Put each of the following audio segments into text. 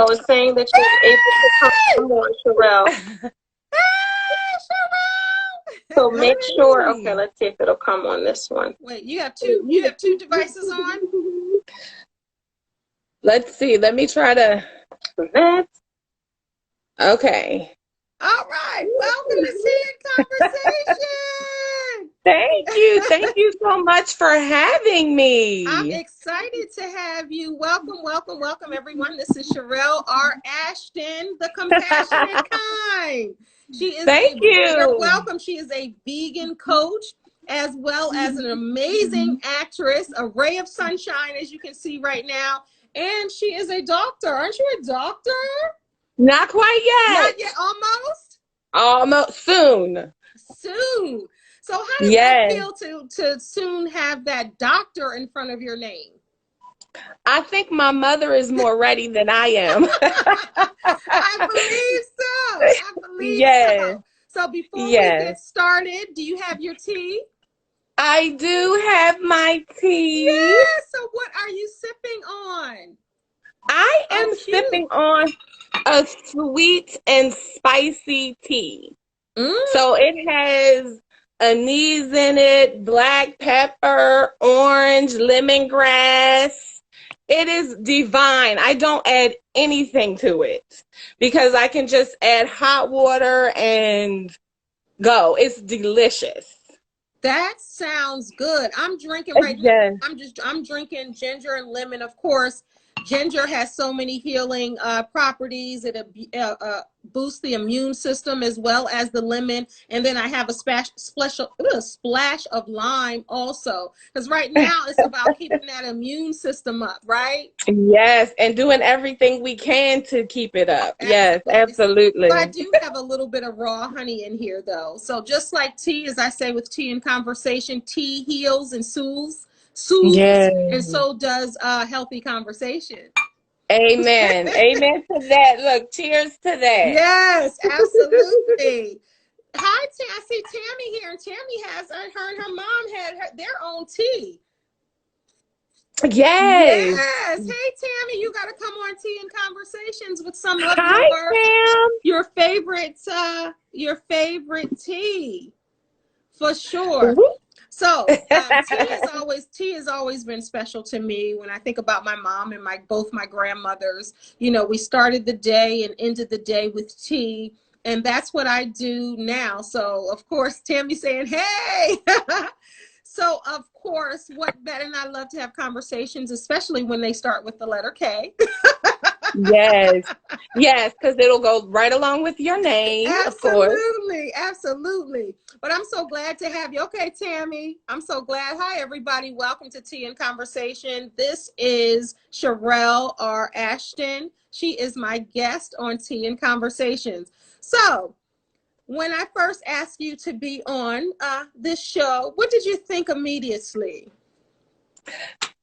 was saying that she was able to come on, Cherill. So make sure. Okay, let's see if it'll come on this one. Wait, you have two devices on? Let's see. Let me try to. Okay. All right. Welcome to Tea and Conversation. Thank you. Thank you so much for having me. I'm excited to have you. Welcome, welcome, welcome, everyone. This is Cherill R. Ashton, the compassionate kind. She is You're welcome. She is a vegan coach as well as an amazing actress, a ray of sunshine, as you can see right now. And she is a doctor. Aren't you a doctor? Not quite yet. Not yet. Almost? Almost. Soon. Soon. So how does that feel to soon have that doctor in front of your name? I think my mother is more ready than I am. I believe so. I believe so. So before we get started, do you have your tea? I do have my tea. Yeah. So what are you sipping on? I am sipping on a sweet and spicy tea. So it has anise in it, black pepper, orange, lemongrass. It is divine. I don't add anything to it because I can just add hot water and go. It's delicious. That sounds good. I'm drinking right now. I'm drinking ginger and lemon, of course. Ginger has so many healing properties. It boosts the immune system as well as the lemon. And then I have a splash of lime also. Because right now it's about keeping that immune system up, right? Yes, and doing everything we can to keep it up. Absolutely. Yes, absolutely. But I do have a little bit of raw honey in here, though. So just like tea, as I say with Tea and Conversation, tea heals and soothes. And so does healthy conversation. Amen. Amen to that. Look, cheers to that. Yes, absolutely. Hi, I see Tammy here, and Tammy has her and her mom had their own tea. Yes. Hey, Tammy, you got to come on Tea and Conversations with some of your favorite tea, for sure. So tea has always been special to me. When I think about my mom and both my grandmothers, you know, we started the day and ended the day with tea, and that's what I do now. So of course, Tammy saying, hey. So of course, what better, and I love to have conversations, especially when they start with the letter K. Yes, because it'll go right along with your name, of course. Absolutely. But I'm so glad to have you. Okay, Tammy, I'm so glad. Hi, everybody. Welcome to Tea and Conversation. This is Cherill R. Ashton. She is my guest on Tea and Conversations. So when I first asked you to be on this show, what did you think immediately?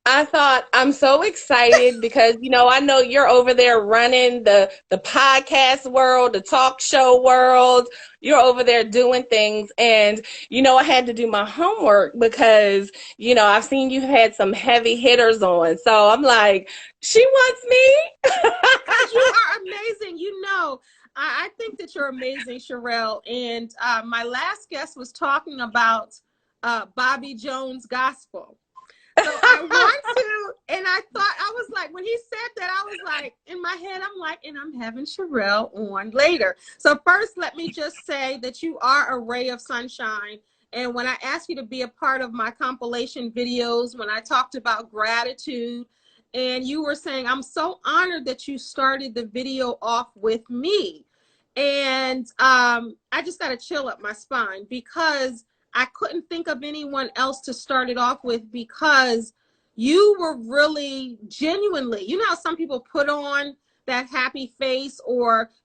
I thought, I'm so excited because, you know, I know you're over there running the podcast world, the talk show world. You're over there doing things. And, you know, I had to do my homework because, you know, I've seen you had some heavy hitters on. So I'm like, she wants me. You are amazing. You know, I think that you're amazing, Cherill. And my last guest was talking about Bobby Jones' gospel. So I want to, and I thought, I was like, when he said that, I was like, in my head, I'm like, and I'm having Cherill on later. So first, let me just say that you are a ray of sunshine. And when I asked you to be a part of my compilation videos, when I talked about gratitude, and you were saying, I'm so honored that you started the video off with me. And I just got a chill up my spine because I couldn't think of anyone else to start it off with, because you were really genuinely, you know how some people put on that happy face,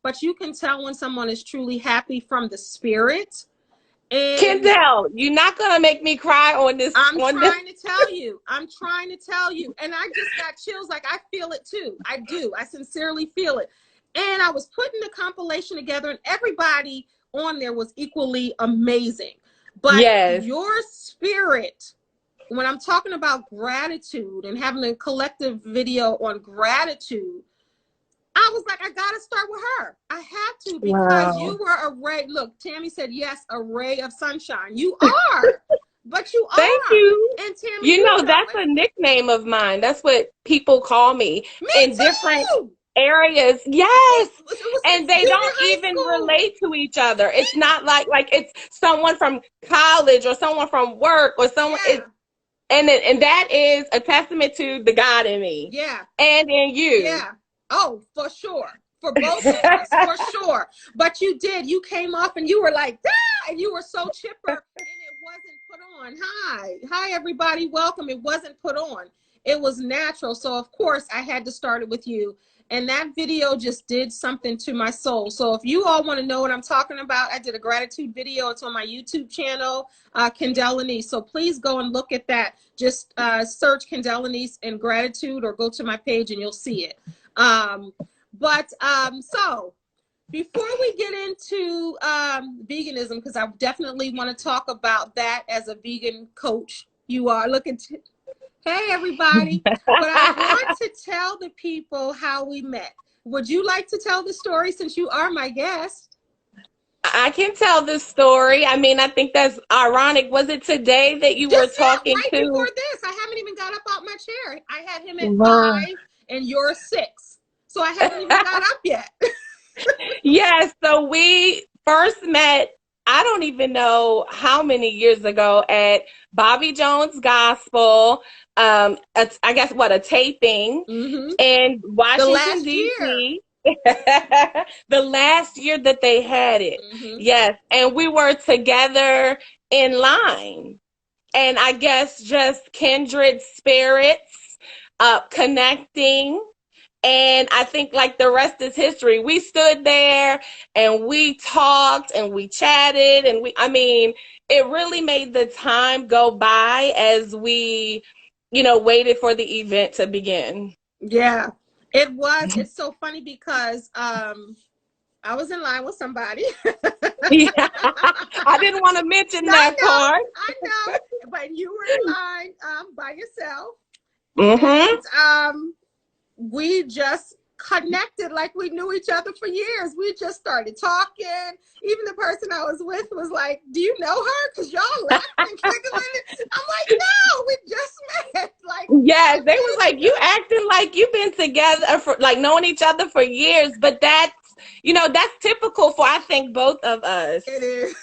but you can tell when someone is truly happy from the spirit. And Kendell, you're not going to make me cry on this. I'm trying to tell you. And I just got chills. Like, I feel it too. I do. I sincerely feel it. And I was putting the compilation together, and everybody on there was equally amazing. But your spirit, when I'm talking about gratitude and having a collective video on gratitude, I was like, I got to start with her. I had to, because you were a ray. Look, Tammy said, yes, a ray of sunshine. You are. But you are. Thank you. And Tammy, you know that's a nickname of mine. That's what people call me in different areas. Yes. And they don't even relate to each other. It's not like it's someone from college or someone from work or someone. And that is a testament to the God in me. Yeah. And in you. Yeah. Oh, for sure. For both of us, for sure. But you did. You came off and you were like, ah! And you were so chipper, and it wasn't put on. Hi, everybody. Welcome. It wasn't put on. It was natural. So, of course, I had to start it with you. And that video just did something to my soul. So if you all want to know what I'm talking about, I did a gratitude video. It's on my YouTube channel, Kendell Lenice. So please go and look at that. Just search Kendell Lenice and gratitude, or go to my page and you'll see it. So before we get into veganism, because I definitely want to talk about that as a vegan coach. You are looking to... Hey, everybody. But I want to tell the people how we met. Would you like to tell the story, since you are my guest? I can tell the story. I mean, I think that's ironic. Was it today that you were talking right to? Before this, I haven't even got up out my chair. I had him at 5 and you're 6. So I haven't even got up yet. Yes. So we first met, I don't even know how many years ago, at Bobby Jones Gospel. I guess a taping in Washington, D.C. The last year that they had it. Yes. And we were together in line. And I guess just kindred spirits, connecting. And I think like the rest is history. We stood there and we talked and we chatted, and it really made the time go by as we, waited for the event to begin. Yeah, it was. It's so funny because I was in line with somebody. Yeah. I didn't want to mention that part. I know, but you were in line by yourself. And we just connected like we knew each other for years. We just started talking. Even the person I was with was like, do you know her? Because y'all laughed and giggling. I'm like, no, we just met. Like, yeah, they was like, you acting like you've been together for like knowing each other for years. But that's, that's typical for, I think, both of us. It is.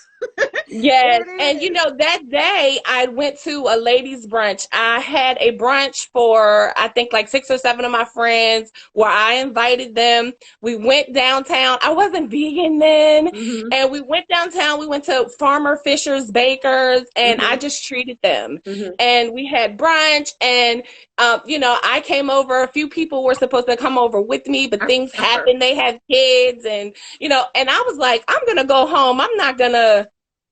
Yes. And that day I went to a ladies' brunch. I had a brunch for, I think, like 6 or 7 of my friends, where I invited them. We went downtown. I wasn't vegan then. And we went downtown. We went to Farmer Fisher's Bakers, and I just treated them. And we had brunch, and I came over. A few people were supposed to come over with me, but things happened. They had kids, and and I was like, I'm gonna go home. I'm not gonna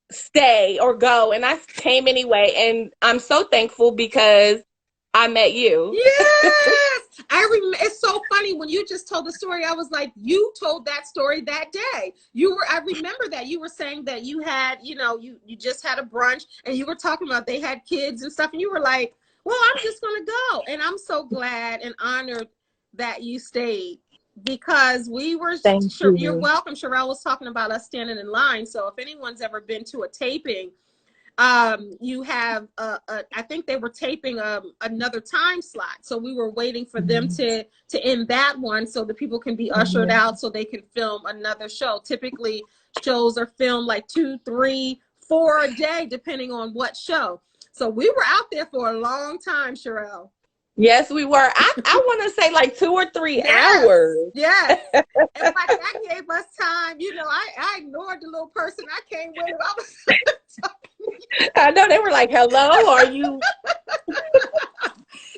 stay or go. And I came anyway, and I'm so thankful because I met you. Yes. It's so funny when you just told the story. I was like, you told that story that day. I remember that you were saying that you had, you just had a brunch, and you were talking about they had kids and stuff, and you were like, well, I'm just gonna go. And I'm so glad and honored that you stayed, because we were, you're welcome. Cherill was talking about us standing in line. So if anyone's ever been to a taping, you have, I think they were taping another time slot. So we were waiting for them to end that one so the people can be ushered out so they can film another show. Typically, shows are filmed like 2, 3, 4 a day, depending on what show. So we were out there for a long time, Cherill. Yes, we were. I want to say like 2 or 3 hours. Yes. And like that gave us time. I ignored the little person I came with. I was I know, they were like, hello, are you?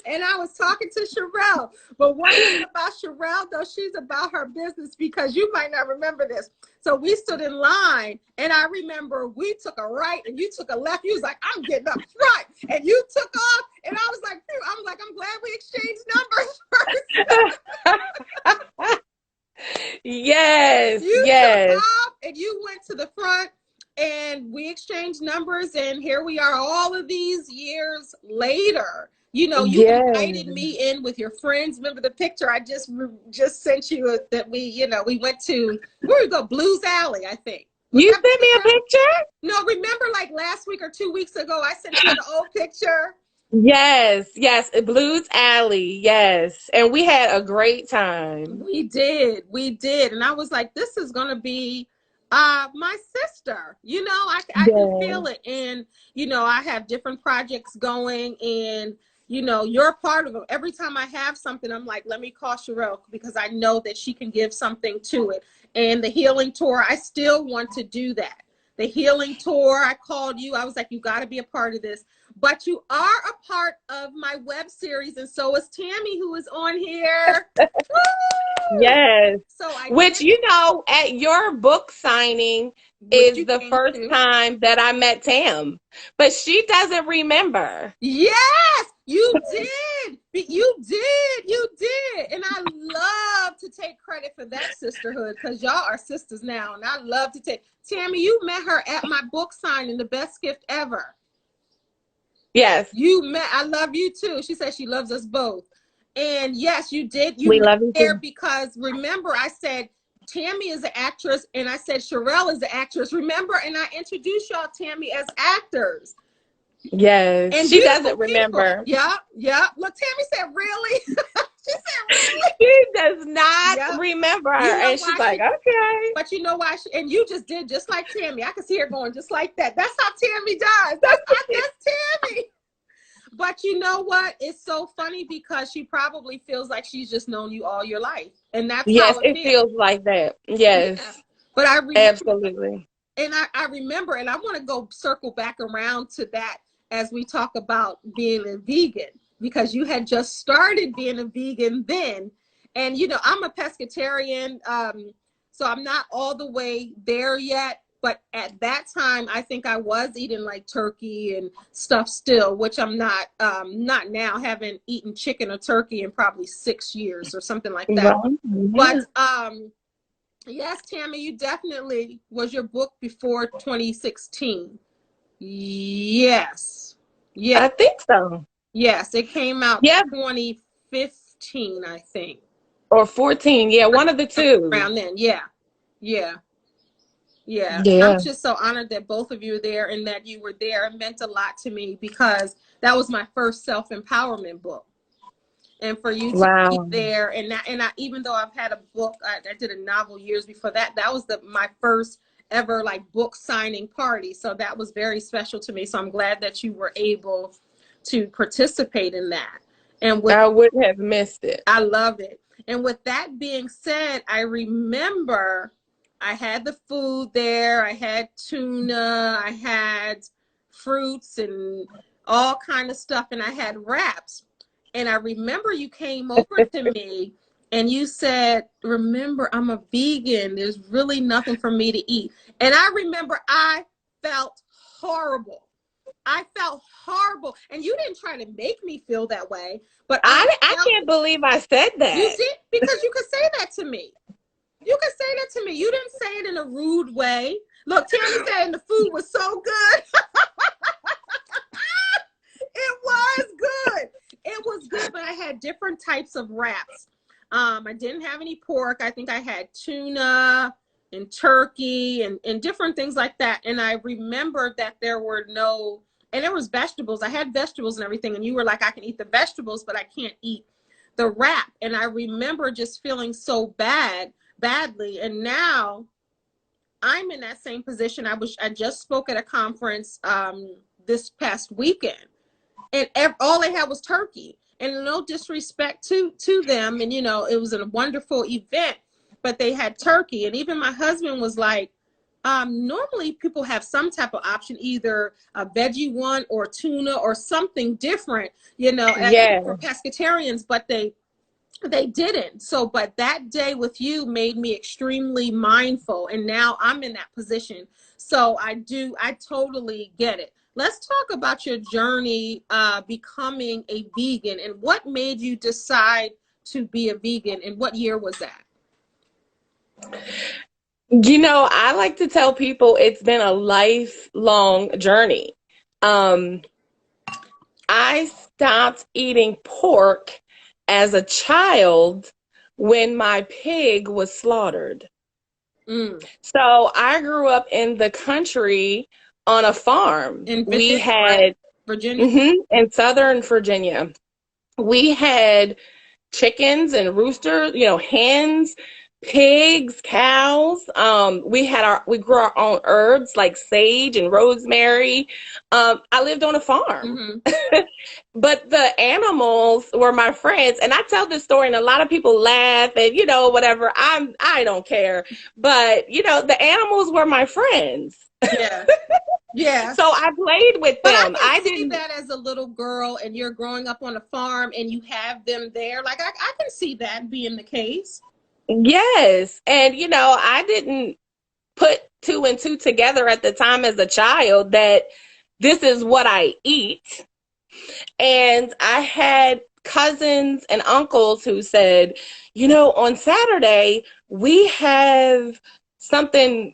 And I was talking to Cherill. But one thing about Cherill, though, she's about her business, because you might not remember this. So we stood in line, and I remember we took a right and you took a left. You was like, I'm getting up front. And you took off, and I was like, phew. I'm glad we exchanged numbers first. Yes. You yes. took off and you went to the front, and we exchanged numbers, and here we are all of these years later. You know, you invited Yes. me in with your friends. Remember the picture I just sent you that we went to, where we go, Blues Alley, I think. You sent me a picture? No, remember like last week or 2 weeks ago, I sent you an old picture? Yes, yes, Blues Alley, yes. And we had a great time. We did. And I was like, this is going to be my sister. You know, I can feel it. And, you know, I have different projects going, and, you know, you're a part of them. Every time I have something, I'm like, let me call Cherill, because I know that she can give something to it. And the healing tour, I still want to do that. The healing tour, I called you. I was like, you got to be a part of this. But you are a part of my web series, and so is Tammy, who is on here. Yes. So Which, you know, at your book signing is the first time that I met Tam, but she doesn't remember. Yes, you did. You did. And I love to take credit for that sisterhood, because y'all are sisters now. And I love to take. Tammy, you met her at my book signing, the best gift ever. Yes. I love you too. She said she loves us both. And yes, you did. We love you there too. because remember, I said Tammy is an actress, and I said Cherill is an actress. Remember, and I introduced y'all Tammy as actors. Yes. And she doesn't remember. Yeah. Look, Tammy said, really? She said, really? She does not remember her. You know, and she's like, okay. But you know why? And you just did just like Tammy. I can see her going just like that. That's how Tammy does. That's Tammy. But you know what? It's so funny, because she probably feels like she's just known you all your life. And that's how it feels like that. Yes. Yeah. But I remember, absolutely. And I remember, and I want to go circle back around to that as we talk about being a vegan, because you had just started being a vegan then. And, you know, I'm a pescatarian, so I'm not all the way there yet. But at that time, I think I was eating like turkey and stuff still, which I'm not now. Haven't eaten chicken or turkey in probably 6 years or something like that. But yes, Tammy, you definitely, was your book before 2016? Yes. Yeah. I think so. Yes, it came out 2015, I think. Or 14. Yeah, one of the two. Around then. Yeah. I'm just so honored that both of you are there, and that you were there. It meant a lot to me, because that was my first self-empowerment book. And for you to be there, and I, even though I've had a book, I did a novel years before that. That was my first ever like book signing party. So that was very special to me. So I'm glad that you were able to participate in that. And I wouldn't have missed it. I love it. And with that being said, I remember I had the food there. I had tuna. I had fruits and all kind of stuff. And I had wraps. And I remember you came over to me and you said, remember, I'm a vegan. There's really nothing for me to eat. And I remember I felt horrible. And you didn't try to make me feel that way. But I can't believe I said that. You did, because you could say that to me. You didn't say it in a rude way. Look, Tammy said the food was so good. It was good. It was good, but I had different types of wraps. I didn't have any pork. I think I had tuna and turkey and different things like that. And I remember that there were and there was vegetables. I had vegetables and everything. And you were like, I can eat the vegetables, but I can't eat the wrap. And I remember just feeling so badly. And now I'm in that same position. I just spoke at a conference this past weekend. And all they had was turkey. And no disrespect to them. And, you know, it was a wonderful event, but they had turkey. And even my husband was like, normally people have some type of option, either a veggie one or tuna or something different, you know, for pescatarians, but they didn't. So, but that day with you made me extremely mindful. And now I'm in that position. So I totally get it. Let's talk about your journey becoming a vegan, and what made you decide to be a vegan, and what year was that? You know, I like to tell people it's been a lifelong journey. I stopped eating pork as a child when my pig was slaughtered. So I grew up in the country on a farm. In Virginia, we had right? Virginia? in Southern Virginia. We had chickens and roosters, hens, pigs, cows. We grew our own herbs like sage and rosemary. I lived on a farm. But the animals were my friends. And I tell this story and a lot of people laugh and, whatever. I don't care. But, the animals were my friends. Yeah. Yeah. So I played with them. But I can see that as a little girl and you're growing up on a farm and you have them there. Like I can see that being the case. Yes. And, I didn't put two and two together at the time as a child that this is what I eat. And I had cousins and uncles who said, on Saturday, we have something,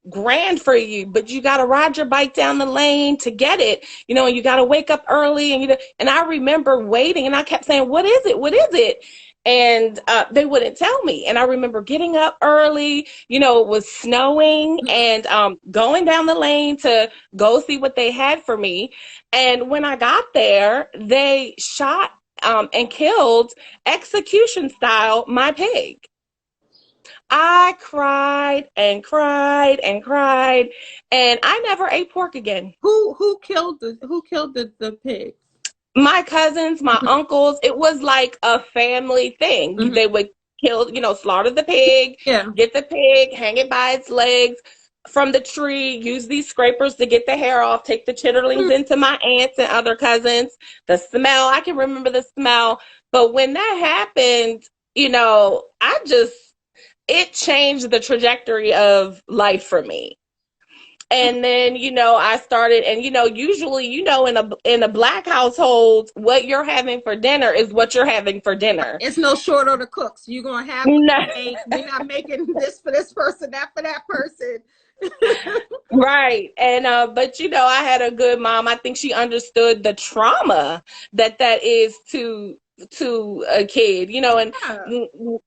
grand for you, but you got to ride your bike down the lane to get it, and you got to wake up early. And I remember waiting and I kept saying, what is it? What is it? And they wouldn't tell me. And I remember getting up early, it was snowing, and going down the lane to go see what they had for me. And when I got there, they shot and killed, execution style, my pig. I cried and cried and cried, and I never ate pork again. Who killed the pig? My cousins, my uncles. It was like a family thing. They would kill, slaughter the pig, get the pig, hang it by its legs from the tree, use these scrapers to get the hair off, take the chitterlings into my aunts and other cousins. The smell, I can remember the smell. But when that happened, it changed the trajectory of life for me. And then, I started, and, usually, in a Black household, what you're having for dinner is what you're having for dinner. It's no short order cooks. You're going to have, we're not making this for this person, that for that person. Right. And, but, I had a good mom. I think she understood the trauma that is to a kid, and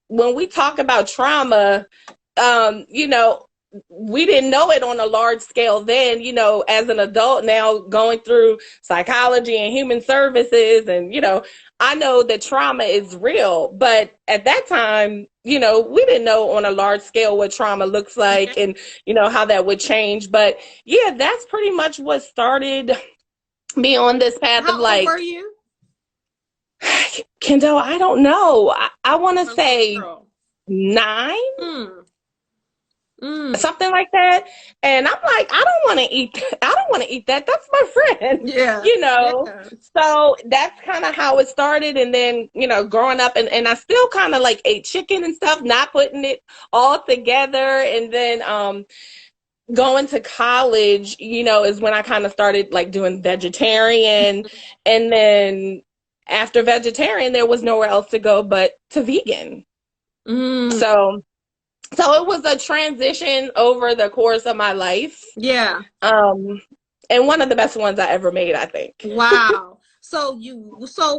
when we talk about trauma, we didn't know it on a large scale then, as an adult now going through psychology and human services. And, I know that trauma is real, but at that time, we didn't know on a large scale what trauma looks like and, how that would change. But yeah, that's pretty much what started me on this path of like. How old were you? Kendall, I don't know. I want to say 9. Something like that. And I'm like, I don't want to eat that. That's my friend. Yeah. So that's kind of how it started. And then, growing up and I still kind of like ate chicken and stuff, not putting it all together. And then going to college, is when I kind of started like doing vegetarian. And then after vegetarian, there was nowhere else to go but to vegan. So it was a transition over the course of my life. Yeah. And one of the best ones I ever made, I think. Wow. So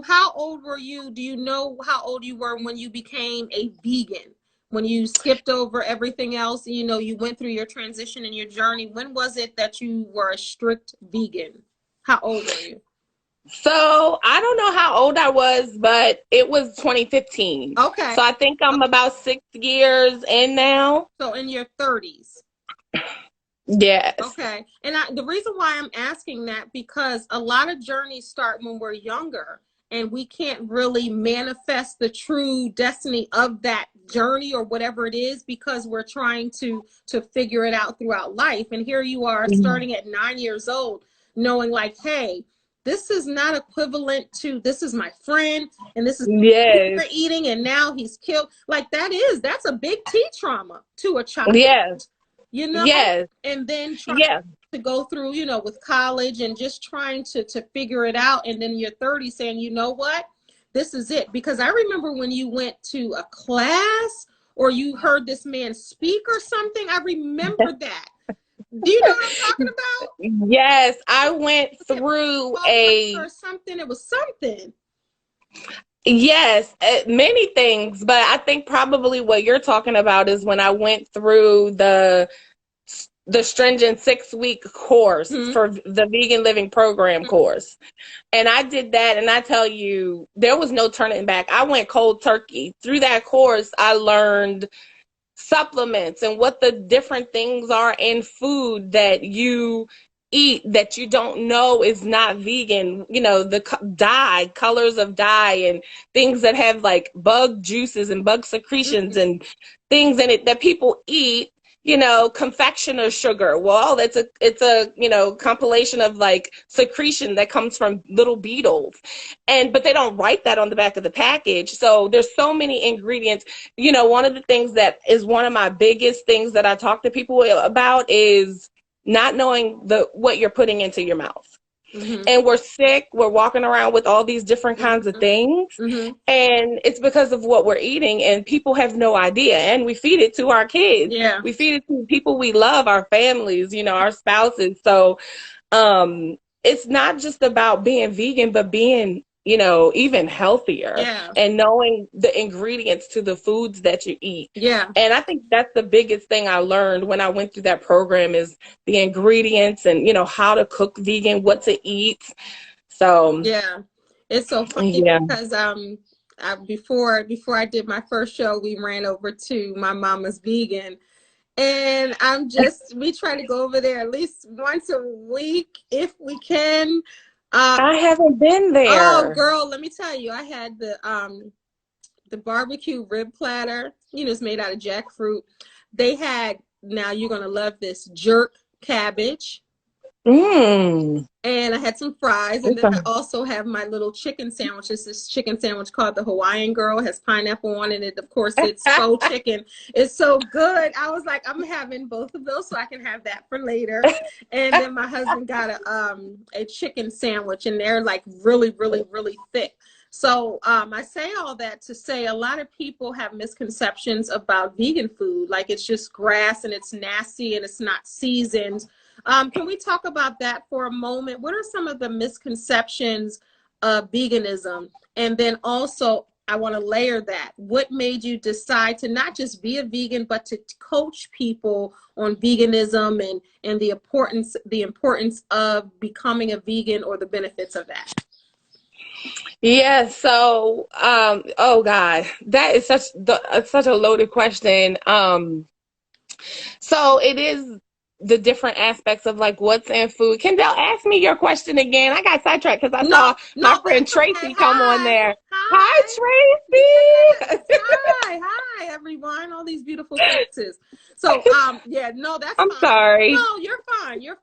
how old were you? Do you know how old you were when you became a vegan? When you skipped over everything else, you went through your transition and your journey. When was it that you were a strict vegan? How old were you? So I don't know how old I was, but it was 2015. Okay. So I think I'm about 6 years in now. So in your 30s. Yes. Okay. And the reason why I'm asking that, because a lot of journeys start when we're younger and we can't really manifest the true destiny of that journey or whatever it is because we're trying to figure it out throughout life. And here you are starting at 9 years old, knowing like, hey, this is not equivalent to, this is my friend and this is we're eating and now he's killed. Like that's a big T trauma to a child. Yes. Yes. And then trying to go through, with college and just trying to figure it out. And then you're 30 saying, you know what, this is it. Because I remember when you went to a class or you heard this man speak or something, I remember that. Do you know what I'm talking about? Yes, I went through or something. It was something. Yes, many things, but I think probably what you're talking about is when I went through the stringent 6-week course for the Vegan Living Program course. And I did that, and I tell you, there was no turning back. I went cold turkey. Through that course, I learned supplements and what the different things are in food that you eat that you don't know is not vegan. You know, the colors of dye and things that have like bug juices and bug secretions and things in it that people eat. You know, confectioner sugar. Well, it's a you know, compilation of like secretion that comes from little beetles. But they don't write that on the back of the package. So there's so many ingredients. You know, one of the things that is one of my biggest things that I talk to people about is not knowing what you're putting into your mouth. And we're sick. We're walking around with all these different kinds of things. And it's because of what we're eating. And people have no idea. And we feed it to our kids. Yeah. We feed it to people we love, our families, you know, our spouses. So it's not just about being vegan, but being, you know, even healthier and knowing the ingredients to the foods that you eat. Yeah. And I think that's the biggest thing I learned when I went through that program is the ingredients and, you know, how to cook vegan, what to eat. So yeah, it's so funny because before I did my first show, we ran over to my mama's vegan. And we try to go over there at least once a week if we can. I haven't been there. Oh, girl, let me tell you, I had the barbecue rib platter. You know, it's made out of jackfruit. They had, now you're gonna love this, jerk cabbage. And I had some fries, and then I also have my little chicken sandwiches. This chicken sandwich called the Hawaiian Girl, has pineapple on it. Of course, it's faux chicken. It's so good. I was like, I'm having both of those so I can have that for later. And then my husband got a chicken sandwich, and they're like really, really, really thick. So I say all that to say a lot of people have misconceptions about vegan food, like it's just grass and it's nasty and it's not seasoned. Can we talk about that for a moment? What are some of the misconceptions of veganism? And then also, I want to layer that. What made you decide to not just be a vegan, but to coach people on veganism and the importance of becoming a vegan or the benefits of that? Yeah, so oh God, that is such a loaded question. So it is the different aspects of like what's in food. Kendall, ask me your question again. I got sidetracked because I saw my friend Tracy come on there. Hi, Tracy. Hi, everyone. All these beautiful faces. So, that's I'm fine. sorry. No, you're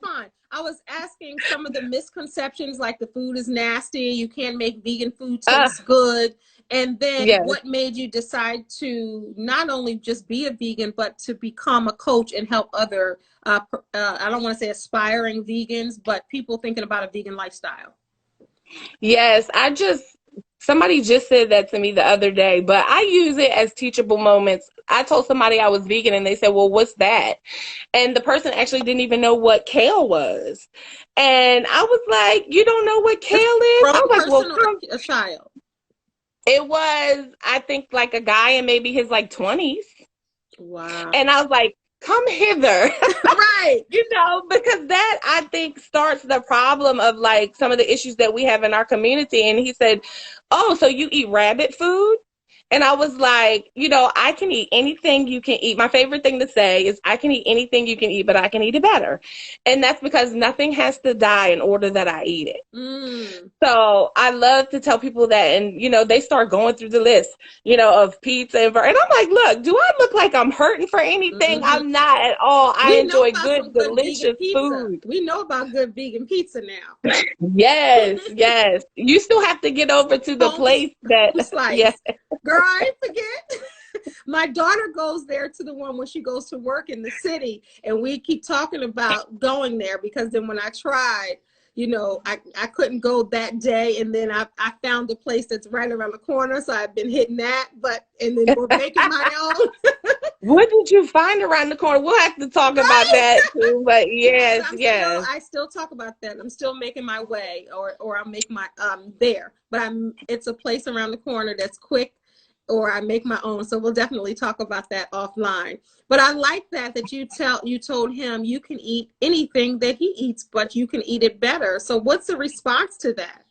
fine. I was asking some of the misconceptions, like the food is nasty, you can't make vegan food taste good. And then what made you decide to not only just be a vegan, but to become a coach and help other, I don't want to say aspiring vegans, but people thinking about a vegan lifestyle? Yes, somebody just said that to me the other day, but I use it as teachable moments. I told somebody I was vegan and they said, well, what's that? And the person actually didn't even know what kale was. And I was like, you don't know what kale is? I was like, well, a child. It was, I think, like a guy in maybe his like 20s. Wow. And I was like, come hither. Right. You know, because that, I think, starts the problem of like some of the issues that we have in our community. And he said, oh, so you eat rabbit food? And I was like, you know, I can eat anything you can eat. My favorite thing to say is I can eat anything you can eat, but I can eat it better. And that's because nothing has to die in order that I eat it. So I love to tell people that, and, you know, they start going through the list, you know, of pizza and I'm like, look, do I look like I'm hurting for anything? I'm not at all. I enjoy good, delicious food. We know about good vegan pizza now. Yes. You still have to get over to the place that, Girl, I ain't forget. My daughter goes there to the one when she goes to work in the city, and we keep talking about going there because then when I tried, you know, I couldn't go that day, and then I found a place that's right around the corner, so I've been hitting that, and then we're making my own. What did you find around the corner? We'll have to talk about that too. But yes, yes. I still talk about that. I'm still making my way, or I'll make my there. But it's a place around the corner that's quick, or I make my own. So we'll definitely talk about that offline. But I like that you told him you can eat anything that he eats, but you can eat it better. So what's the response to that?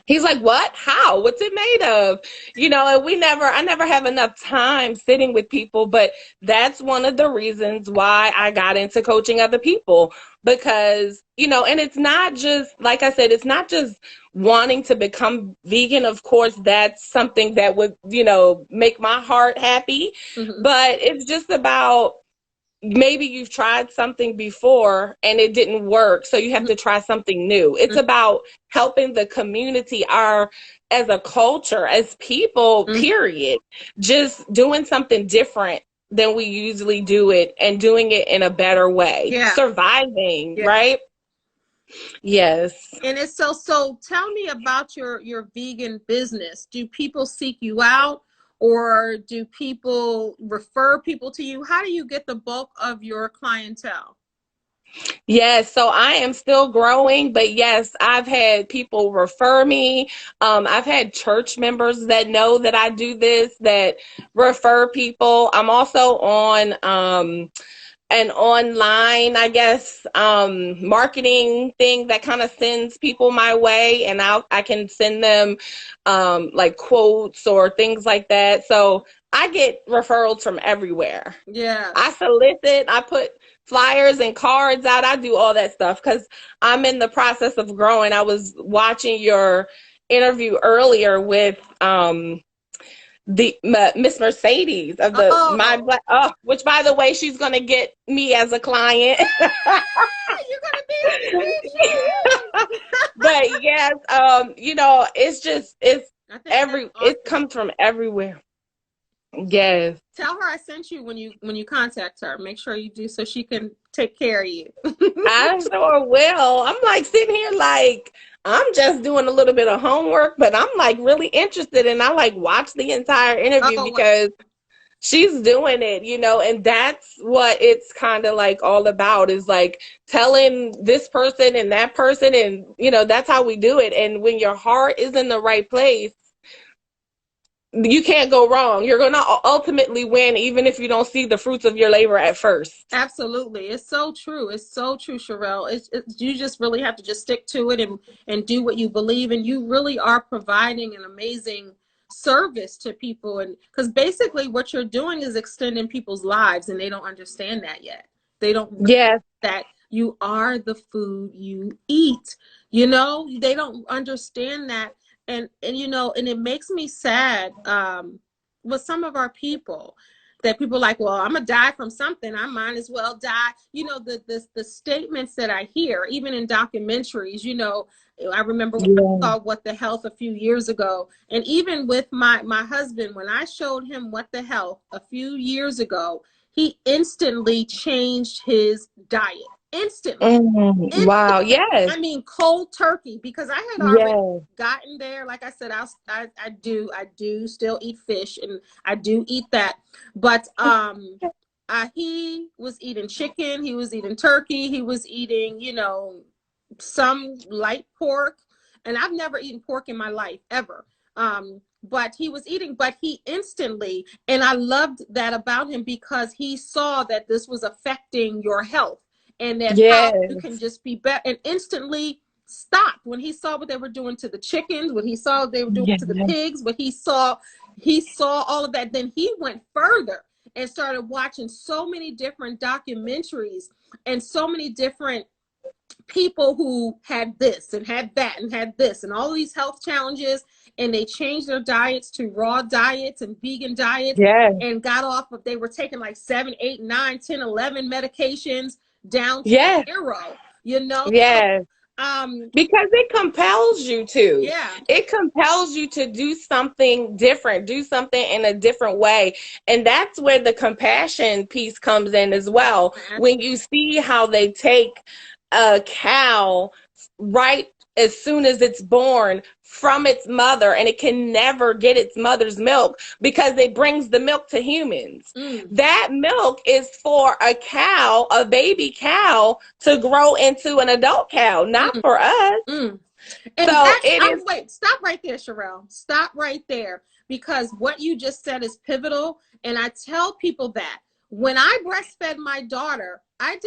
He's like, what? How? What's it made of? You know, and I never have enough time sitting with people, but that's one of the reasons why I got into coaching other people, because, you know, and it's not just, like I said, it's not just wanting to become vegan. Of course, that's something that would, you know, make my heart happy, but it's just about, maybe you've tried something before and it didn't work, so you have to try something new. It's about helping the community, as a culture, as people, period, just doing something different than we usually do it and doing it in a better way. Surviving, right? Yes. And it's so tell me about your vegan business. Do people seek you out, or do people refer people to you? How do you get the bulk of your clientele? Yes, so I am still growing, but yes, I've had people refer me. I've had church members that know that I do this, that refer people. I'm also on an online, I guess, marketing thing that kind of sends people my way, and I can send them like quotes or things like that. So I get referrals from everywhere. Yeah. I solicit, I put flyers and cards out. I do all that stuff because I'm in the process of growing. I was watching your interview earlier with the Miss Mercedes of the which, by the way, she's gonna get me as a client. You're gonna be but yes, you know, it comes from everywhere. Yes. Tell her I sent you when you contact her. Make sure you do, so she can take care of you. I sure will. I'm like sitting here like I'm just doing a little bit of homework, but I'm like really interested, and I like watch the entire interview because she's doing it, you know, and that's what it's kind of like all about, is like telling this person and that person, and, you know, that's how we do it. And when your heart is in the right place, you can't go wrong. You're going to ultimately win, even if you don't see the fruits of your labor at first. Absolutely. It's so true. It's so true, Cherill. You just really have to just stick to it and do what you believe. And you really are providing an amazing service to people. And because basically what you're doing is extending people's lives, and they don't understand that yet. They don't know that you are the food you eat. You know, they don't understand that. And you know, and it makes me sad with some of our people, that people are like, well, I'm gonna die from something, I might as well die. You know, the statements that I hear, even in documentaries, you know, I remember when I saw What the Health a few years ago, and even with my husband, when I showed him What the Health a few years ago, he instantly changed his diet. Instantly. Wow. Yes. I mean, cold turkey, because I had already gotten there. Like I said, I do still eat fish, and I do eat that. But he was eating chicken, he was eating turkey, he was eating, you know, some light pork, and I've never eaten pork in my life ever. But he was eating, but he instantly, and I loved that about him, because he saw that this was affecting your health. And that how you can just be better, and instantly stopped when he saw what they were doing to the chickens, what he saw they were doing to the pigs, what he saw all of that. Then he went further and started watching so many different documentaries and so many different people who had this and had that and had this and all these health challenges, and they changed their diets to raw diets and vegan diets, and got off of, they were taking like 7, 8, 9, 10, 11 medications down to 0, you know? Because it compels you to. It compels you to do something different, do something in a different way. And that's where the compassion piece comes in as well. When you see how they take a cow right as soon as it's born from its mother, and it can never get its mother's milk because it brings the milk to humans. That milk is for a cow, a baby cow, to grow into an adult cow, not for us. And so wait, stop right there, Cherill. Stop right there, because what you just said is pivotal. And I tell people that when I breastfed my daughter, I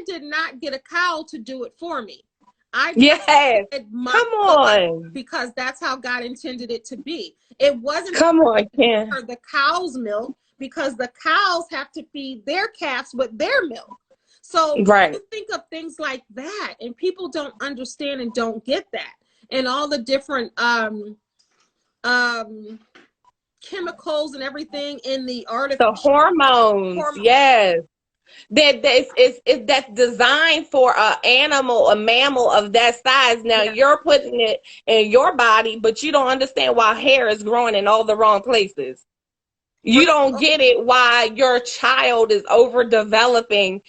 did not get a cow to do it for me. Come on, because that's how God intended it to be. It wasn't for the cow's milk, because the cows have to feed their calves with their milk. So you think of things like that, and people don't understand and don't get that, and all the different chemicals and everything in the artificial hormones. Yes. That's designed for an animal, a mammal of that size. Now you're putting it in your body, but you don't understand why hair is growing in all the wrong places. You don't get it why your child is overdeveloping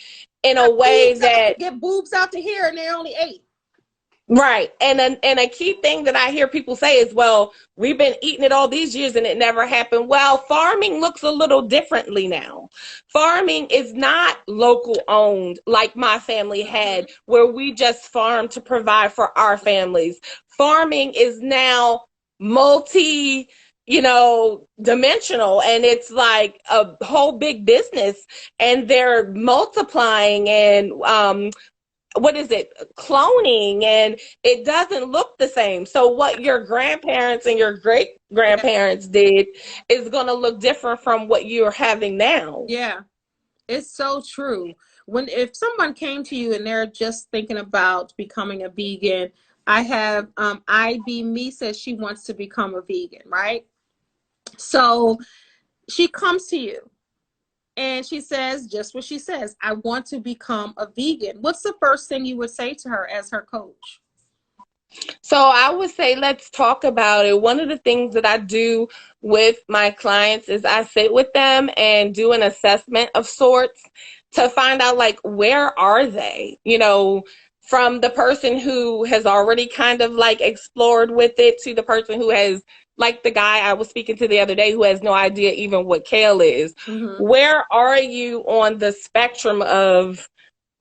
in a way that get boobs out the hair and they're only 8. Right. And a key thing that I hear people say is, well, we've been eating it all these years and it never happened. Well, farming looks a little differently now. Farming is not local owned like my family had, where we just farm to provide for our families. Farming is now dimensional, and it's like a whole big business, and they're multiplying and cloning, and it doesn't look the same. So what your grandparents and your great grandparents did is going to look different from what you're having now. Yeah, it's so true. If someone came to you and they're just thinking about becoming a vegan, I have IB Me says she wants to become a vegan, right? So she comes to you and she says just what she says, I want to become a vegan. What's the first thing you would say to her as her coach? So I would say, let's talk about it. One of the things that I do with my clients is I sit with them and do an assessment of sorts to find out, like, where are they? From the person who has already kind of like explored with it to the person who has, like the guy I was speaking to the other day who has no idea even what kale is. Where are you on the spectrum of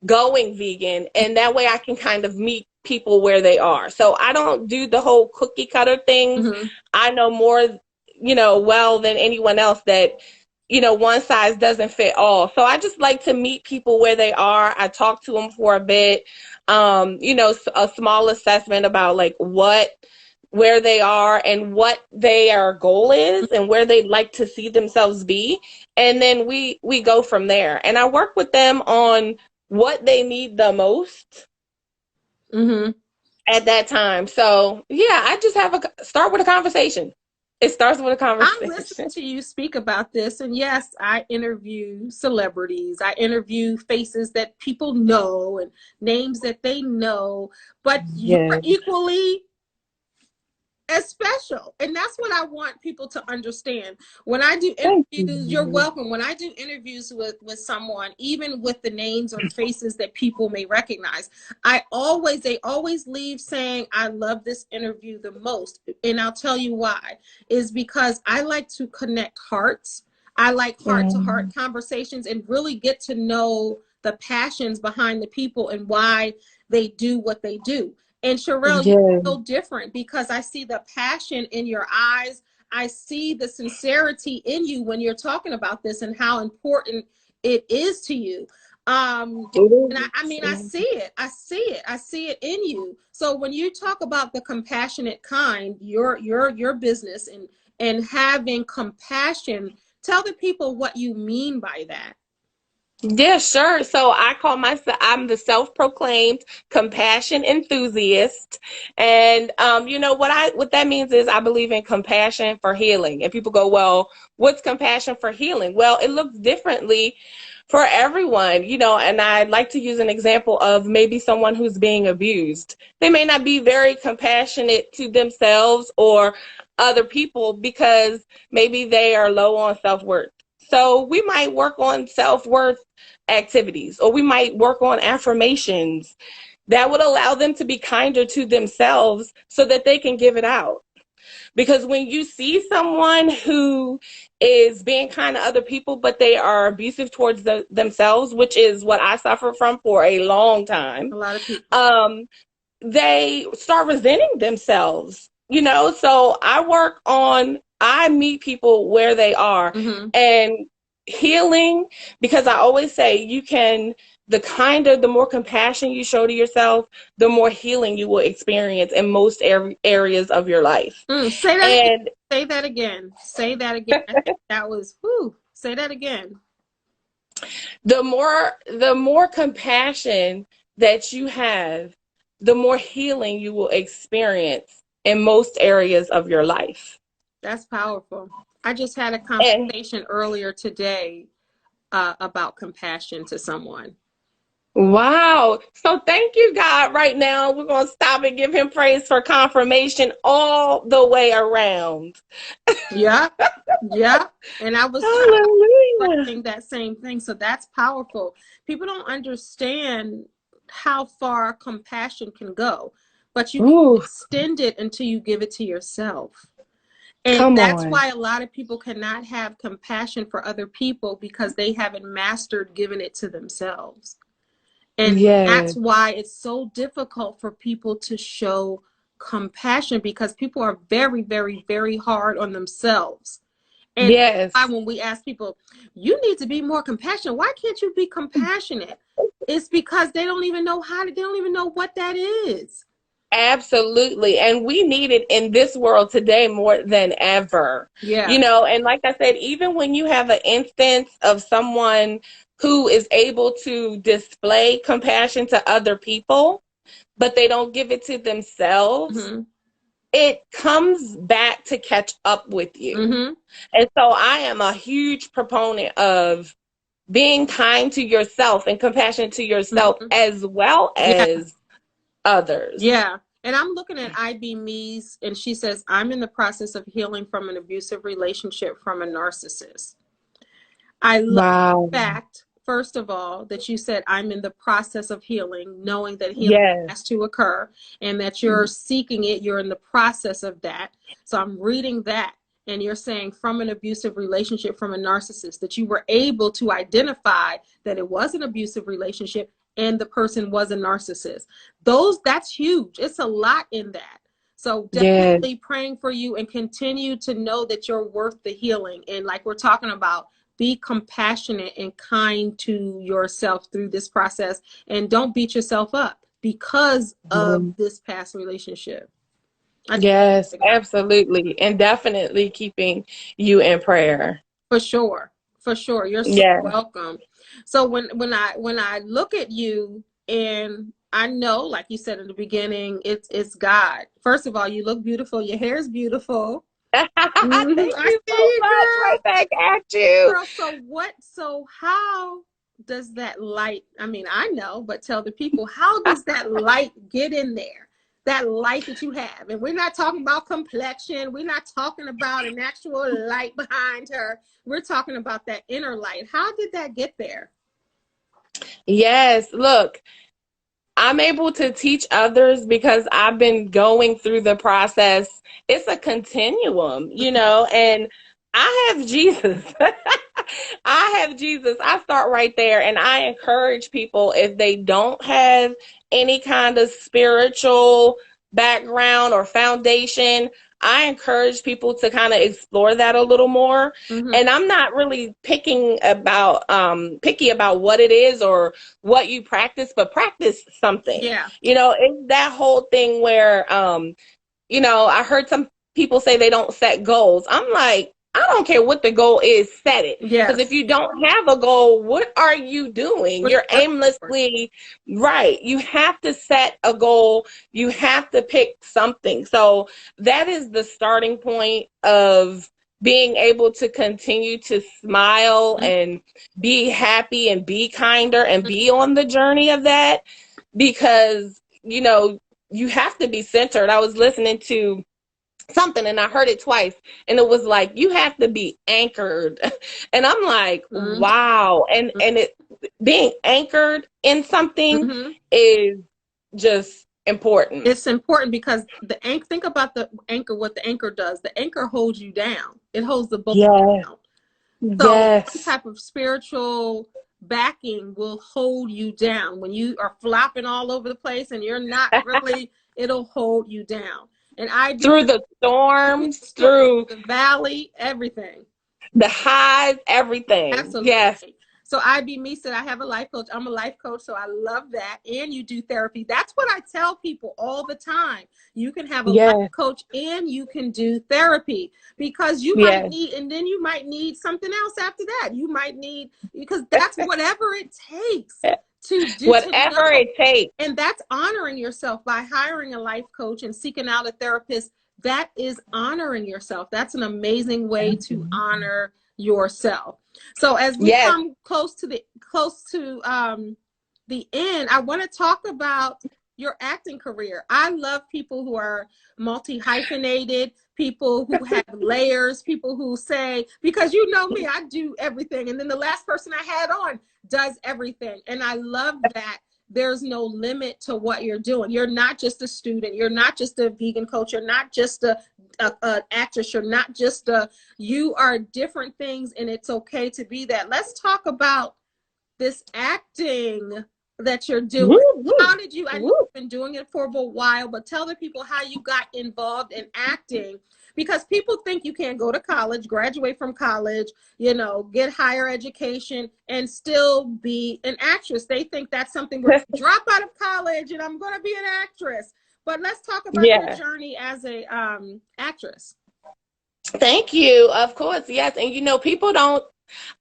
going vegan? And that way I can kind of meet people where they are. So I don't do the whole cookie cutter things. I know more, well than anyone else that, one size doesn't fit all. So I just like to meet people where they are. I talk to them for a bit, a small assessment about like where they are and what their goal is and where they'd like to see themselves be. And then we go from there. And I work with them on what they need the most at that time. So yeah, I just start with a conversation. It starts with a conversation. I'm listening to you speak about this, and yes, I interview celebrities. I interview faces that people know and names that they know, but you're equally as special. And that's what I want people to understand. When I do interviews, you're welcome. When I do interviews with someone, even with the names or faces that people may recognize, they always leave saying, I love this interview the most. And I'll tell you why. Is because I like to connect hearts. I like heart-to-heart conversations and really get to know the passions behind the people and why they do what they do. And Cherill, you're so different because I see the passion in your eyes. I see the sincerity in you when you're talking about this and how important it is to you. And I see it. I see it in you. So when you talk about the compassionate kind, your business and having compassion, tell the people what you mean by that. Yeah, sure. So I call myself, I'm the self-proclaimed compassion enthusiast. And, what that means is I believe in compassion for healing. And people go, well, what's compassion for healing? Well, it looks differently for everyone, and I'd like to use an example of maybe someone who's being abused. They may not be very compassionate to themselves or other people because maybe they are low on self-worth. So we might work on self-worth activities, or we might work on affirmations, that would allow them to be kinder to themselves so that they can give it out. Because when you see someone who is being kind to other people, but they are abusive towards themselves, which is what I suffered from for a long time, A lot of people. they start resenting themselves, you know? So I meet people where they are, and healing, because I always say the more compassion you show to yourself, the more healing you will experience in most areas of your life. Say that again. Say that again. I think that was, say that again. The more compassion that you have, the more healing you will experience in most areas of your life. That's powerful. I just had a conversation earlier today about compassion to someone. Wow. So thank you, God. Right now, we're going to stop and give him praise for confirmation all the way around. Yeah. Yeah. And I was saying that same thing. So that's powerful. People don't understand how far compassion can go, but you can extend it until you give it to yourself. And that's why a lot of people cannot have compassion for other people, because they haven't mastered giving it to themselves. And that's why it's so difficult for people to show compassion, because people are very, very, very hard on themselves. And that's why when we ask people, you need to be more compassionate, why can't you be compassionate? It's because they don't even know they don't even know what that is. Absolutely. And we need it in this world today more than ever. Yeah. You know, and like I said, even when you have an instance of someone who is able to display compassion to other people, but they don't give it to themselves, it comes back to catch up with you. And so I am a huge proponent of being kind to yourself and compassionate to yourself as well as others. Yeah. And I'm looking at IB Mees, and she says, I'm in the process of healing from an abusive relationship from a narcissist. I love the fact, first of all, that you said, I'm in the process of healing, knowing that healing has to occur and that you're seeking it. You're in the process of that. So I'm reading that. And you're saying from an abusive relationship from a narcissist, that you were able to identify that it was an abusive relationship and the person was a narcissist. That's huge. It's a lot in that. So definitely praying for you, and continue to know that you're worth the healing. And like we're talking about, be compassionate and kind to yourself through this process, and don't beat yourself up because of this past relationship. Yes, absolutely. And definitely keeping you in prayer. For sure. For sure. You're so welcome. So when I look at you, and I know, like you said in the beginning, it's God. First of all, you look beautiful. Your hair is beautiful. Thank you so much. Right back at you. Girl, so how does that light, I mean, I know, but tell the people, how does that light get in there? That light that you have. And we're not talking about complexion. We're not talking about an actual light behind her. We're talking about that inner light. How did that get there? Yes, look, I'm able to teach others because I've been going through the process. It's a continuum, you know, and I have Jesus. I have Jesus. I start right there, and I encourage people, if they don't have any kind of spiritual background or foundation, I encourage people to kind of explore that a little more. And I'm not really picky about what it is or what you practice, but practice something. Yeah. You know, it's that whole thing where, you know, I heard some people say they don't set goals. I'm like, I don't care what the goal is, set it. Because if you don't have a goal, what are you doing? You're aimlessly, right. You have to set a goal. You have to pick something. So that is the starting point of being able to continue to smile and be happy and be kinder and be on the journey of that. Because, you know, you have to be centered. I was listening to something and I heard it twice, and it was like, you have to be anchored. And I'm like, wow. And it being anchored in something is just important. It's important because the anchor, think about the anchor, what the anchor does. The anchor holds you down. It holds the boat down. So some type of spiritual backing will hold you down. When you are flopping all over the place and you're not really, it'll hold you down. And I do through the storms, through the valley, everything. The highs, everything. Absolutely. Yes. So I.B. Me said, I have a life coach. I'm a life coach, so I love that. And you do therapy. That's what I tell people all the time. You can have a life coach and you can do therapy, because you might need, and then you might need something else after that. You might need, because that's whatever it takes to do whatever it takes. And that's honoring yourself by hiring a life coach and seeking out a therapist. That is honoring yourself. That's an amazing way to honor yourself. So as we come close to the end, I want to talk about your acting career. I love people who are multi-hyphenated, people who have layers, people who say, because you know me, I do everything. And then the last person I had on does everything. And I love that there's no limit to what you're doing. You're not just a student. You're not just a vegan coach. You're not just an actress. You're not just you are different things, and it's okay to be that. Let's talk about this acting that you're doing. How did you, I know you've been doing it for a while, but tell the people how you got involved in acting, because people think you can't go to college, graduate from college, you know, get higher education and still be an actress. They think that's something where you drop out of college and I'm going to be an actress. But let's talk about your journey as a actress. Thank you. Of course. Yes. And you know, people don't,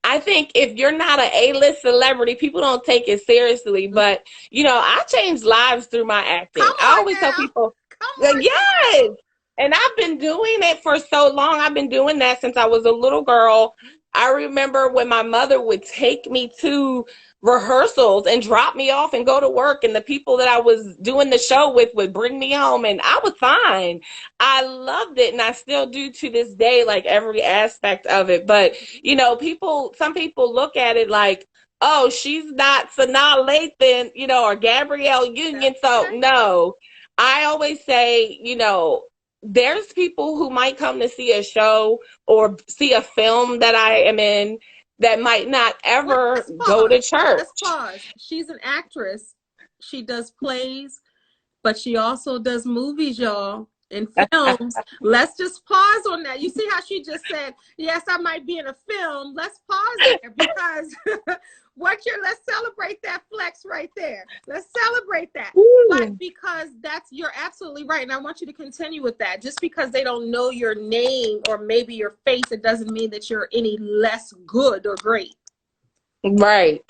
I think if you're not an A-list celebrity, people don't take it seriously. But, you know, I changed lives through my acting. I always tell people, yes. And I've been doing it for so long. I've been doing that since I was a little girl. I remember when my mother would take me to rehearsals and drop me off and go to work, and the people that I was doing the show with would bring me home, and I was fine. I loved it, and I still do to this day, like every aspect of it. But, you know, some people look at it like, oh, she's not Sanaa Lathan, you know, or Gabrielle Union. So no, I always say, you know, there's people who might come to see a show or see a film that I am in that might not ever go to church. Let's pause. She's an actress. She does plays, but she also does movies, y'all, and films. Let's just pause on that. You see how she just said, yes, I might be in a film. Let's pause there, because let's celebrate that flex right there. Let's celebrate that. But because you're absolutely right. And I want you to continue with that. Just because they don't know your name or maybe your face, it doesn't mean that you're any less good or great. Right.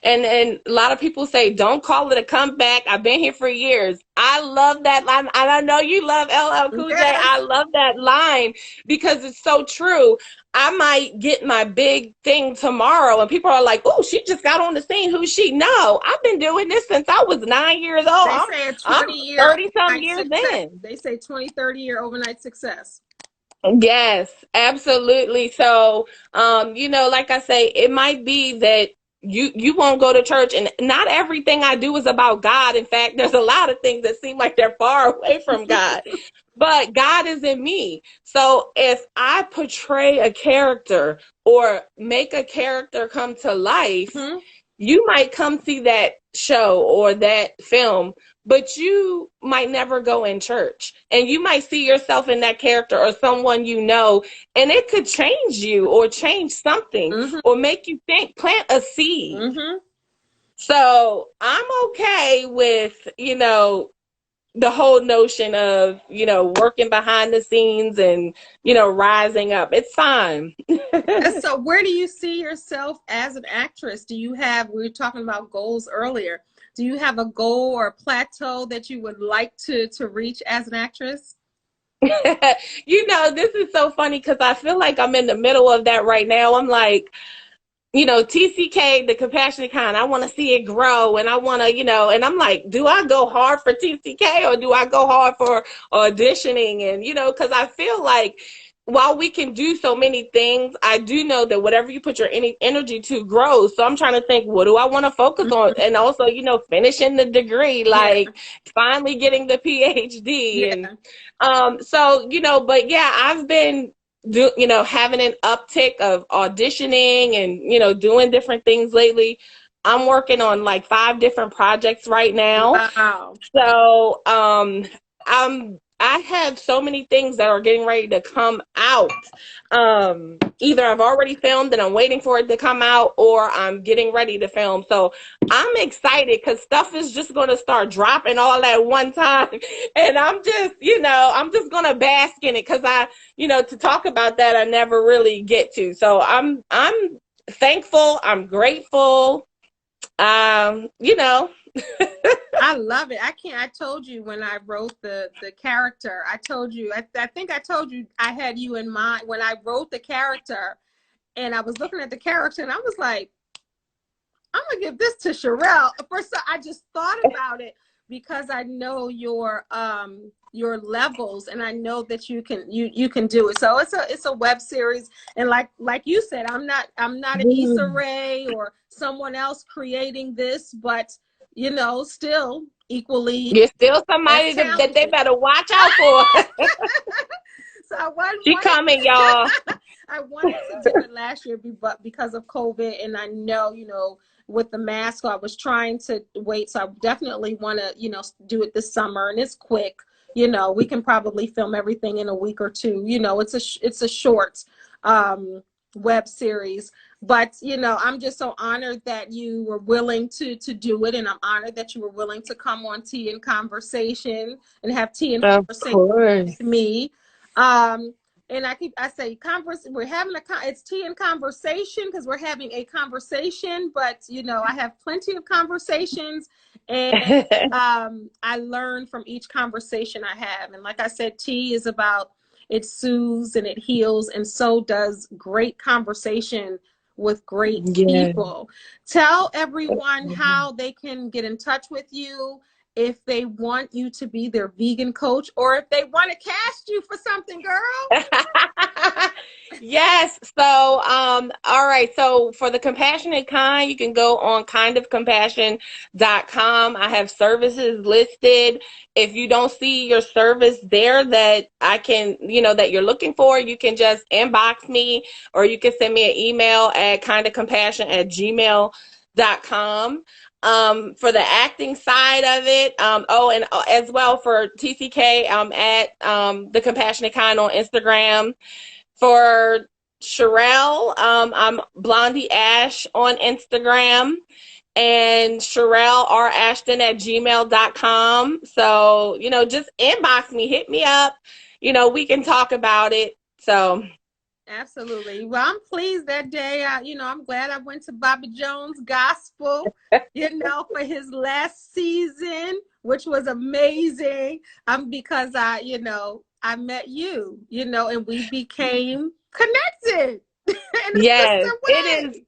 And a lot of people say, don't call it a comeback. I've been here for years. I love that line. And I know you love LL Cool J. I love that line because it's so true. I might get my big thing tomorrow and people are like, oh, she just got on the scene. Who's she? No, I've been doing this since I was 9 years old. They say I'm 30-some years in. They say 20, 30-year overnight success. Yes, absolutely. So, you know, like I say, it might be that you won't go to church, and not everything I do is about God. In fact, there's a lot of things that seem like they're far away from God, but God is in me. So if I portray a character or make a character come to life, you might come see that show or that film, but you might never go in church, and you might see yourself in that character or someone you know, and it could change you or change something or make you think, plant a seed. So I'm okay with, you know, the whole notion of, you know, working behind the scenes and, you know, rising up. It's fine. So where do you see yourself as an actress? Do you have, we were talking about goals earlier. Do you have a goal or a plateau that you would like to reach as an actress? You know, this is so funny because I feel like I'm in the middle of that right now. I'm like, you know, TCK, the compassionate kind, I want to see it grow, and I want to, you know, and I'm like, do I go hard for TCK or do I go hard for auditioning? And, you know, because I feel like while we can do so many things, I do know that whatever you put your energy to grows. So I'm trying to think, what do I want to focus on? And also, you know, finishing the degree, like finally getting the PhD. And so, you know, but yeah, I've been having an uptick of auditioning and, you know, doing different things lately. I'm working on like 5 different projects right now. Wow. So I have so many things that are getting ready to come out. Either I've already filmed and I'm waiting for it to come out, or I'm getting ready to film. So I'm excited because stuff is just going to start dropping all at one time. And I'm just, I'm just going to bask in it because to talk about that, I never really get to. So I'm thankful. I'm grateful. I love it. I told you when I wrote the character, I told you, I think I told you I had you in mind when I wrote the character, and I was looking at the character and I was like, I'm going to give this to Cherill. First, I just thought about it because I know your levels, and I know that you can do it. So it's a web series, and like you said, I'm not an Issa Rae or someone else creating this, but still equally. You're still somebody that they better watch out for. So she coming, y'all. I wanted to do it last year, but because of COVID, and I know, with the mask, I was trying to wait. So I definitely want to, do it this summer, and it's quick. We can probably film everything in a week or two. It's a short web series. But, I'm just so honored that you were willing to do it. And I'm honored that you were willing to come on Tea and Conversation and have tea and conversation with me. And I say we're having it's tea and conversation because we're having a conversation, but I have plenty of conversations, and I learn from each conversation I have. And like I said, tea is about, it soothes and it heals, and so does great conversation with great people. Tell everyone how they can get in touch with you if they want you to be their vegan coach, or if they want to cast you for something, girl. Yes. So, all right. So for the compassionate kind, you can go on kindofcompassion.com. I have services listed. If you don't see your service there that I can, that you're looking for, you can just inbox me, or you can send me an email at kindofcompassion@gmail.com. For the acting side of it, and as well for TCK, I'm at The Compassionate Kind on Instagram. For Cherill, I'm Blondie Ash on Instagram, and Cherill R. Ashton at gmail.com. So, just inbox me, hit me up, we can talk about it. So. Absolutely. Well, I'm pleased that day. I'm glad I went to Bobby Jones Gospel, for his last season, which was amazing. Because I met you, and we became connected. Yes, it is.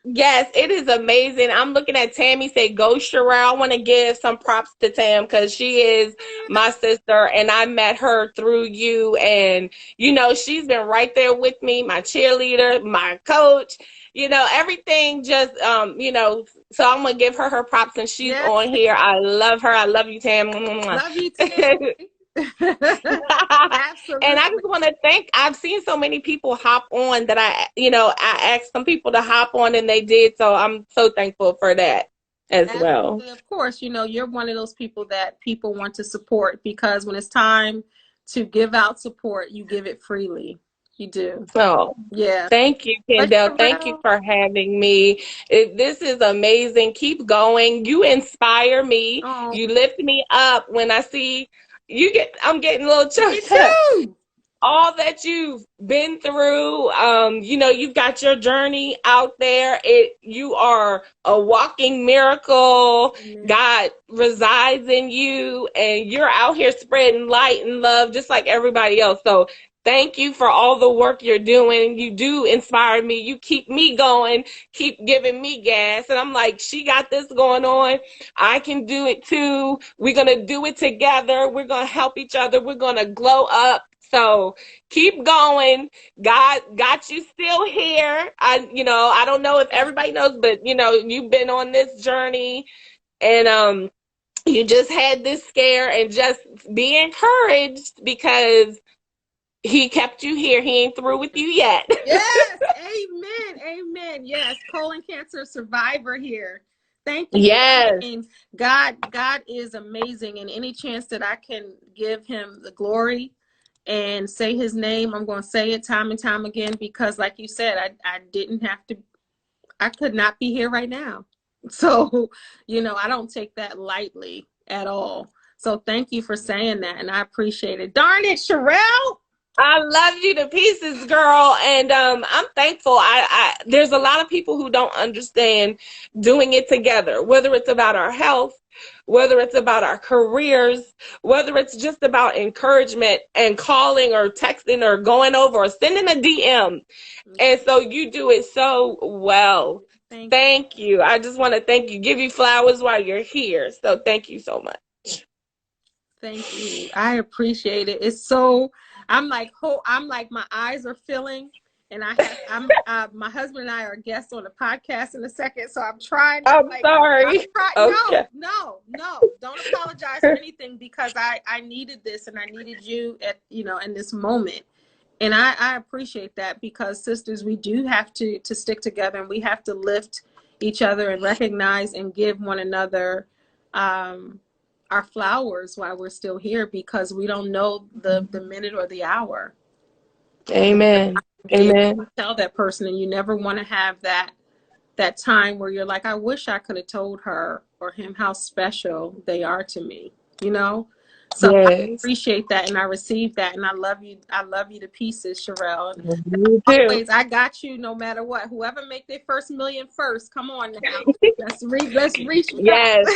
Yes, it is amazing. I'm looking at Tammy say, go Cherill. I want to give some props to Tam because she is my sister, and I met her through you. And, she's been right there with me, my cheerleader, my coach, everything just, so I'm going to give her props, and she's on here. I love her. I love you, Tam. Love you, Tam. Absolutely. And I just want to I've seen so many people hop on that I asked some people to hop on, and they did. So I'm so thankful for that as well. Of course, you're one of those people that people want to support, because when it's time to give out support, you give it freely. You do. Oh, yeah. Thank you, Kendell. Thank you for having me. This is amazing. Keep going. You inspire me. Oh. You lift me up when I see I'm getting a little choked up. All that you've been through, you've got your journey out there. You are a walking miracle. Mm-hmm. God resides in you, and you're out here spreading light and love just like everybody else. So thank you for all the work you're doing. You do inspire me. You keep me going, keep giving me gas. And I'm like, she got this going on. I can do it too. We're going to do it together. We're going to help each other. We're going to glow up. So keep going. God got you still here. I don't know if everybody knows, but you've been on this journey, and you just had this scare, and just be encouraged because he kept you here. He ain't through with you yet. Yes. Amen. Amen. Yes. Colon cancer survivor here. Thank you. Yes. And God is amazing. And any chance that I can give him the glory and say his name, I'm going to say it time and time again, because like you said, I could not be here right now. So, I don't take that lightly at all. So thank you for saying that. And I appreciate it. Darn it, Cherill. I love you to pieces, girl, and I'm thankful. There's a lot of people who don't understand doing it together, whether it's about our health, whether it's about our careers, whether it's just about encouragement and calling or texting or going over or sending a DM. And so you do it so well. Thank you. I just want to thank you, give you flowers while you're here. So thank you so much. Thank you. I appreciate it. It's so, I'm like my eyes are filling, and my husband and I are guests on the podcast in a second. So I'm trying. Sorry. Okay. No, don't apologize for anything, because I needed this, and I needed you in this moment. And I appreciate that, because sisters, we do have to stick together, and we have to lift each other and recognize and give one another, our flowers while we're still here, because we don't know the minute or the hour. Amen. Amen. Tell that person, and you never want to have that time where you're like, I wish I could have told her or him how special they are to me, So yes. I appreciate that, and I receive that, and I love you. I love you to pieces, Cherill. You too. Always, I got you no matter what. Whoever make their first million first, come on now. Let's reach. Yes.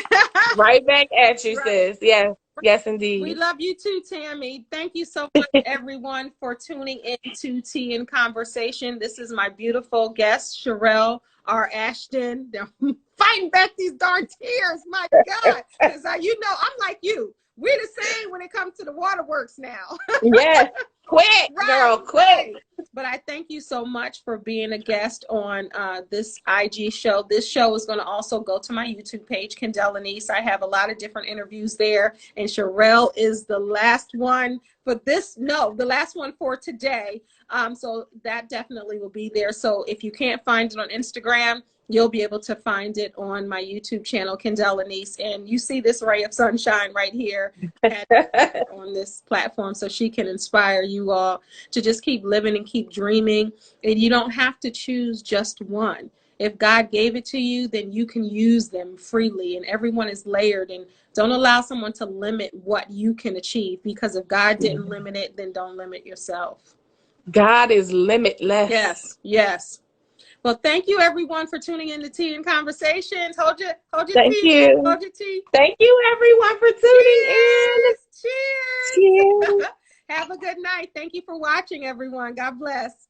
Right back at you, sis. Yes. Yes, indeed. We love you too, Tammy. Thank you so much, everyone, for tuning into Tea and Conversation. This is my beautiful guest, Cherill R. Ashton. They're fighting back these darn tears. My God. Because I'm like you. We're the same when it comes to the waterworks now. Yes. Quick, right, girl, quick. Right. But I thank you so much for being a guest on this IG show. This show is going to also go to my YouTube page, Kendell Lenice. I have a lot of different interviews there, and Cherill is the last one for the last one for today. So that definitely will be there. So if you can't find it on Instagram, you'll be able to find it on my YouTube channel, Kendell Lenice. And you see this ray of sunshine right here on this platform, so she can inspire you all to just keep living and keep dreaming. And you don't have to choose just one. If God gave it to you, then you can use them freely. And everyone is layered. And don't allow someone to limit what you can achieve, because if God didn't limit it, then don't limit yourself. God is limitless. Yes, yes. Well, thank you, everyone, for tuning in to Tea and Conversations. Hold your thank tea. You. Hold your tea. Thank you, everyone, for tuning in. Cheers. Cheers. Have a good night. Thank you for watching, everyone. God bless.